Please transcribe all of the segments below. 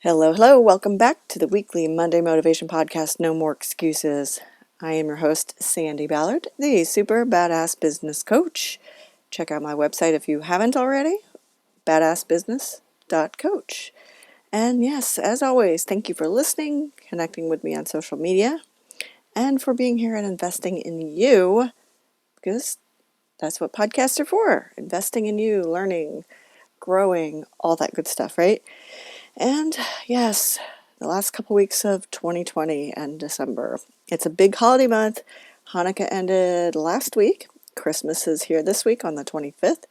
Hello, hello. Welcome back to the weekly Monday Motivation Podcast, No More Excuses. I am your host, Sandi Ballard, the super badass business coach. Check out my website if you haven't already, badassbusiness.coach. And yes, as always, thank you for listening, connecting with me on social media, and for being here and investing in you, because that's what podcasts are for. Investing in you, learning, growing, all that good stuff, right? And yes, the last couple weeks of 2020 and December. It's a big holiday month. Hanukkah ended last week. Christmas is here this week on the 25th.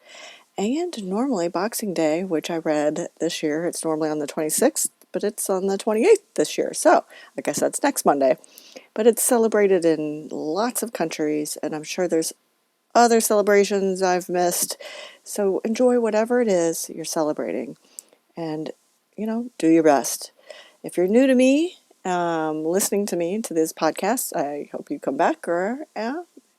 And normally Boxing Day, which I read this year, it's normally on the 26th, but it's on the 28th this year. So I guess that's next Monday. But it's celebrated in lots of countries, and I'm sure there's other celebrations I've missed. So enjoy whatever it is you're celebrating. And do your best. If you're new to me, listening to me to this podcast, I hope you come back or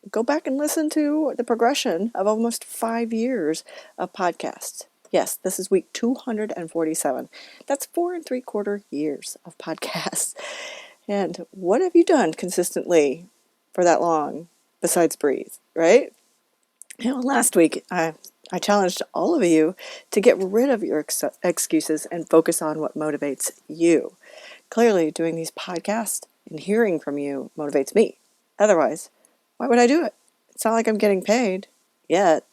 go back and listen to the progression of almost 5 years of podcasts. Yes, this is week 247. That's 4 3/4 years of podcasts. And what have you done consistently for that long besides breathe, right? Last week I challenged all of you to get rid of your excuses and focus on what motivates you. Clearly, doing these podcasts and hearing from you motivates me. Otherwise, why would I do it? It's not like I'm getting paid yet.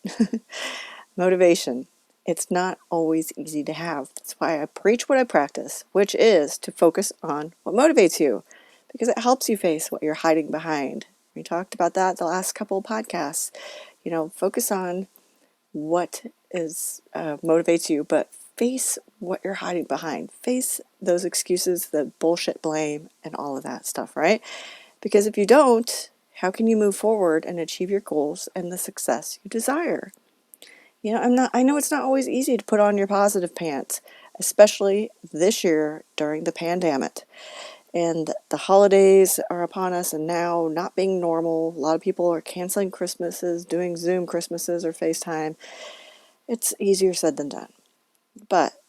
Motivation. It's not always easy to have. That's why I preach what I practice, which is to focus on what motivates you, because it helps you face what you're hiding behind. We talked about that the last couple of podcasts. Focus on what is motivates you, but face what you're hiding behind. Face those excuses, the bullshit blame, and all of that stuff, right? Because if you don't, how can you move forward and achieve your goals and the success you desire? I know it's not always easy to put on your positive pants, especially this year during the panDAMNIT. And the holidays are upon us, and now not being normal, a lot of people are canceling Christmases, doing Zoom Christmases or FaceTime. It's easier said than done. But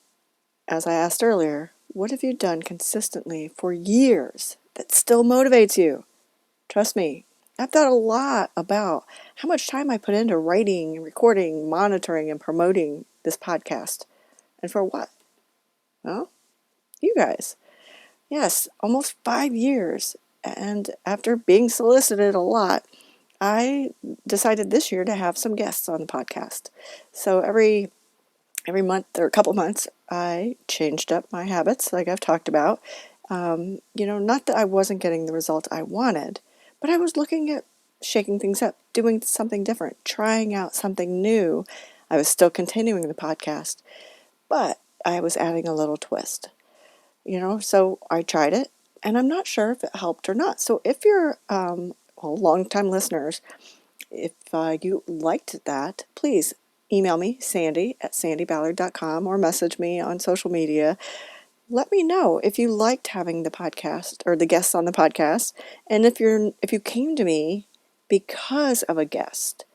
as I asked earlier, what have you done consistently for years that still motivates you? Trust me, I've thought a lot about how much time I put into writing, recording, monitoring, and promoting this podcast. And for what? Well, you guys. Yes, almost 5 years. And after being solicited a lot, I decided this year to have some guests on the podcast. So every month or a couple months, I changed up my habits, like I've talked about. Not that I wasn't getting the result I wanted, but I was looking at shaking things up, doing something different, trying out something new. I was still continuing the podcast, but I was adding a little twist. So I tried it, and I'm not sure if it helped or not. So if you're, long-time listeners, if you liked that, please email me, Sandi@sandiballard.com, or message me on social media. Let me know if you liked having the podcast or the guests on the podcast, and if you came to me because of a guest.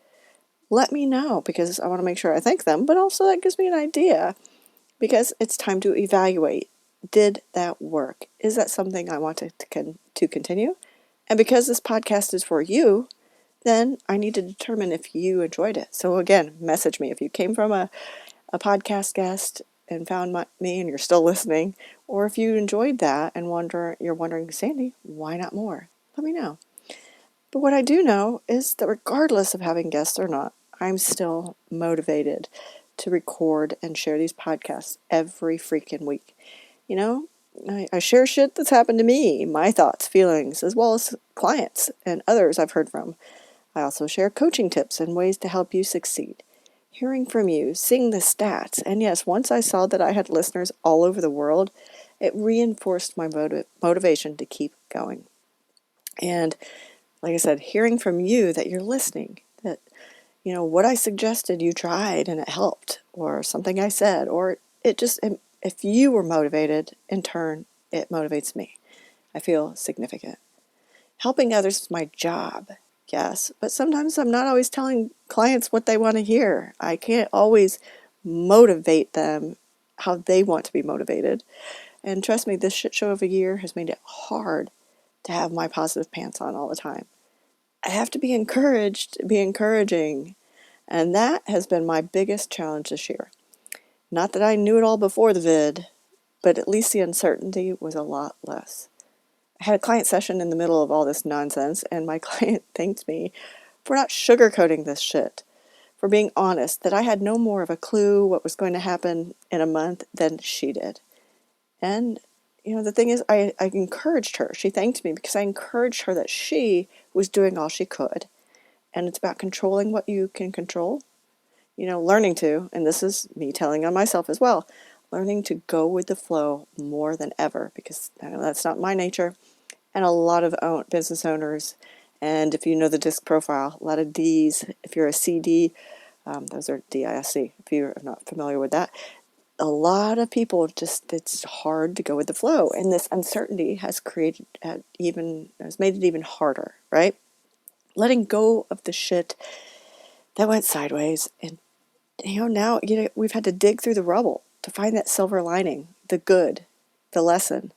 Let me know, because I want to make sure I thank them, but also that gives me an idea, because it's time to evaluate. Did that work? Is that something I want to continue? And because this podcast is for you, then I need to determine if you enjoyed it. So again, message me if you came from a podcast guest and found me and you're still listening, or if you enjoyed that and you're wondering, Sandi, why not more? Let me know. But what I do know is that regardless of having guests or not, I'm still motivated to record and share these podcasts every freaking week. I share shit that's happened to me, my thoughts, feelings, as well as clients and others I've heard from. I also share coaching tips and ways to help you succeed. Hearing from you, seeing the stats, and yes, once I saw that I had listeners all over the world, it reinforced my motivation to keep going. And like I said, hearing from you that you're listening, that, what I suggested you tried and it helped, or something I said, or if you were motivated, in turn, it motivates me. I feel significant. Helping others is my job, yes, but sometimes I'm not always telling clients what they want to hear. I can't always motivate them how they want to be motivated. And trust me, this shit show of a year has made it hard to have my positive pants on all the time. I have to be encouraged, be encouraging. And that has been my biggest challenge this year. Not that I knew it all before the vid, but at least the uncertainty was a lot less. I had a client session in the middle of all this nonsense, and my client thanked me for not sugarcoating this shit, for being honest, that I had no more of a clue what was going to happen in a month than she did. And, the thing is, I encouraged her. She thanked me because I encouraged her that she was doing all she could. And it's about controlling what you can control, learning to, and this is me telling on myself as well, learning to go with the flow more than ever, because I know that's not my nature. And a lot of business owners, and if you know the DISC profile, a lot of Ds. If you're a CD, those are DISC, if you're not familiar with that. A lot of people it's hard to go with the flow. And this uncertainty has made it even harder, right? Letting go of the shit that went sideways. And, now, we've had to dig through the rubble to find that silver lining, the good, the lesson.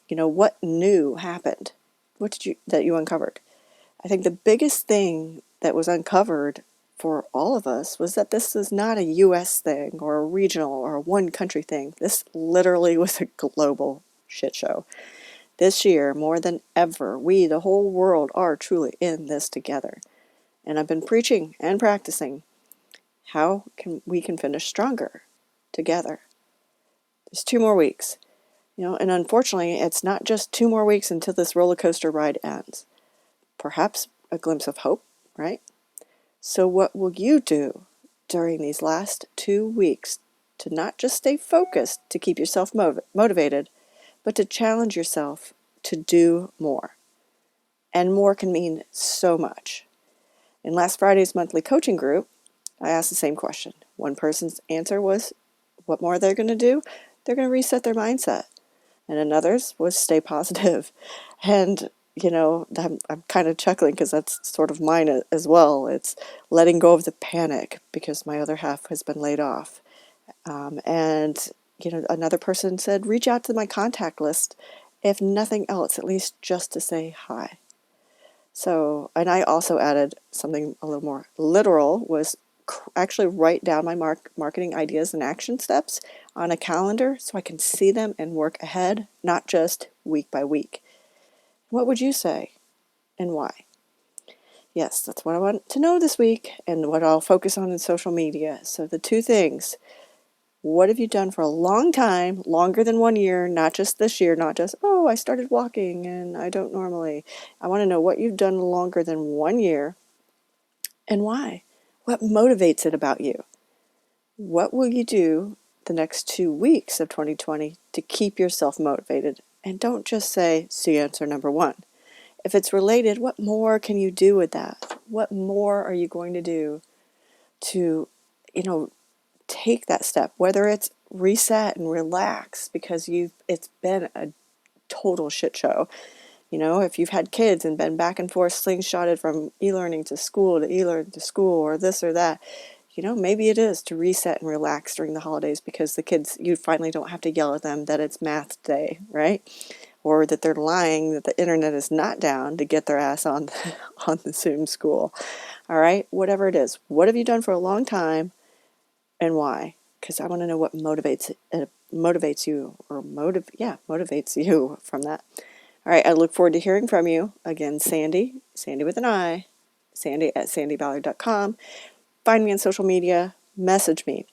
What new happened? That you uncovered? I think the biggest thing that was uncovered for all of us was that this is not a U.S. thing or a regional or a one country thing. This literally was a global shit show. This year, more than ever, we, the whole world, are truly in this together. And I've been preaching and practicing how we can finish stronger together. There's 2 more weeks. And unfortunately, it's not just 2 more weeks until this roller coaster ride ends. Perhaps a glimpse of hope, right? So what will you do during these last 2 weeks to not just stay focused to keep yourself motivated, but to challenge yourself to do more? And more can mean so much. In last Friday's monthly coaching group, I asked the same question. One person's answer was, what more they're going to do? They're going to reset their mindset. And another's was stay positive. And, I'm kind of chuckling because that's sort of mine as well. It's letting go of the panic because my other half has been laid off. And another person said, reach out to my contact list, if nothing else, at least just to say hi. So, and I also added something a little more literal, was actually write down my marketing ideas and action steps on a calendar so I can see them and work ahead, not just week by week. What would you say and why? Yes, that's what I want to know this week and what I'll focus on in social media. So the 2 things. What have you done for a long time, longer than 1 year, not just this year, not just, I started walking and I don't normally. I want to know what you've done longer than 1 year and why. What motivates it about you? What will you do the next 2 weeks of 2020 to keep yourself motivated? And don't just say, see answer number 1. If it's related, what more can you do with that? What more are you going to do to, take that step? Whether it's reset and relax because it's been a total shit show. If you've had kids and been back and forth slingshotted from e-learning to e-learning to school or this or that, maybe it is to reset and relax during the holidays because the kids, you finally don't have to yell at them that it's math day, right? Or that they're lying that the internet is not down to get their ass on the Zoom school. All right, whatever it is. What have you done for a long time and why? Because I want to know what motivates you motivates you from that. All right, I look forward to hearing from you. Again, Sandi with an I, Sandi at sandiballard.com. Find me on social media, message me.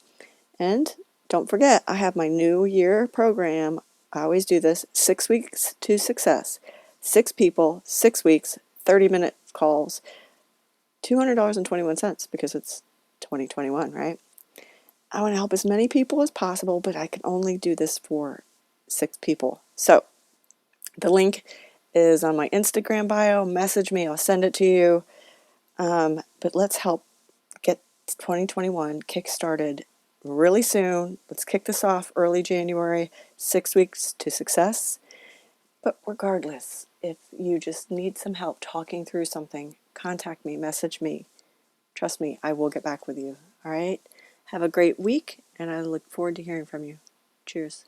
And don't forget, I have my New Year program. I always do this, 6 weeks to success. 6 people, 6 weeks, 30-minute calls, $200.21 because it's 2021, right? I want to help as many people as possible, but I can only do this for 6 people. So the link is on my Instagram bio. Message me. I'll send it to you. But let's help get 2021 kick-started really soon. Let's kick this off early January, 6 weeks to success. But regardless, if you just need some help talking through something, contact me, message me. Trust me, I will get back with you. All right? Have a great week, and I look forward to hearing from you. Cheers.